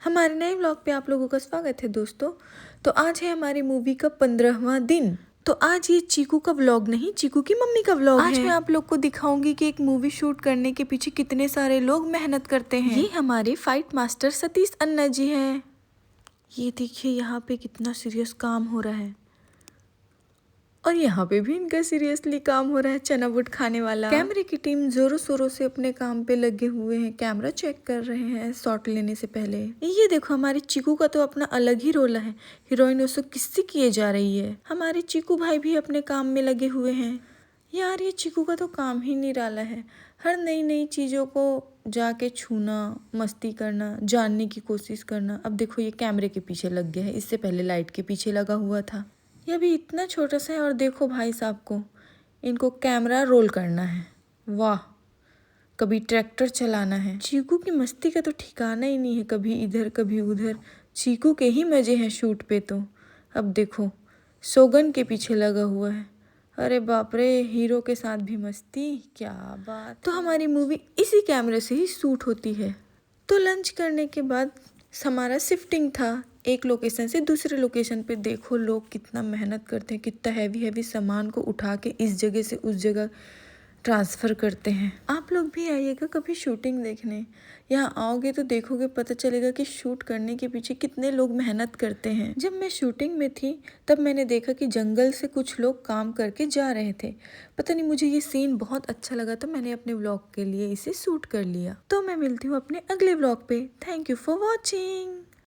हमारे नए व्लॉग पे आप लोगों का स्वागत है दोस्तों। तो आज है हमारी मूवी का 15वां दिन। तो आज ये चीकू का व्लॉग नहीं, चीकू की मम्मी का व्लॉग है। आज मैं आप लोग को दिखाऊंगी कि एक मूवी शूट करने के पीछे कितने सारे लोग मेहनत करते हैं। ये हमारे फाइट मास्टर सतीश अन्ना जी हैं। ये देखिए यहाँ पे कितना सीरियस काम हो रहा है और यहाँ पे भी इनका सीरियसली काम हो रहा है, चना बुट खाने वाला। कैमरे की टीम जोरों शोरों से अपने काम पे लगे हुए हैं, कैमरा चेक कर रहे हैं शॉट लेने से पहले। ये देखो हमारे चीकू का तो अपना अलग ही रोल है, हीरोइन उसको किस्से किए जा रही है। हमारे चीकू भाई भी अपने काम में लगे हुए हैं। यार ये चीकू का तो काम ही निराला है, हर नई नई चीज़ों को जाके छूना, मस्ती करना, जानने की कोशिश करना। अब देखो ये कैमरे के पीछे लग गया है, इससे पहले लाइट के पीछे लगा हुआ था। ये भी इतना छोटा सा है और देखो भाई साहब को, इनको कैमरा रोल करना है। वाह, कभी ट्रैक्टर चलाना है। चीकू की मस्ती का तो ठिकाना ही नहीं है, कभी इधर कभी उधर। चीकू के ही मजे हैं शूट पे तो। अब देखो सोगन के पीछे लगा हुआ है। अरे बाप रे, हीरो के साथ भी मस्ती, क्या बात। तो हमारी मूवी इसी कैमरे से ही शूट होती है। तो लंच करने के बाद हमारा शिफ्टिंग था एक लोकेशन से दूसरे लोकेशन पे। देखो लोग कितना मेहनत करते हैं, कितना हैवी हैवी सामान को उठा के इस जगह से उस जगह ट्रांसफ़र करते हैं। आप लोग भी आइएगा कभी शूटिंग देखने। यहाँ आओगे तो देखोगे, पता चलेगा कि शूट करने के पीछे कितने लोग मेहनत करते हैं। जब मैं शूटिंग में थी तब मैंने देखा कि जंगल से कुछ लोग काम करके जा रहे थे। पता नहीं मुझे ये सीन बहुत अच्छा लगा तो मैंने अपने व्लॉग के लिए इसे शूट कर लिया। तो मैं मिलती हूँ अपने अगले व्लॉग पे। Thank you for watching.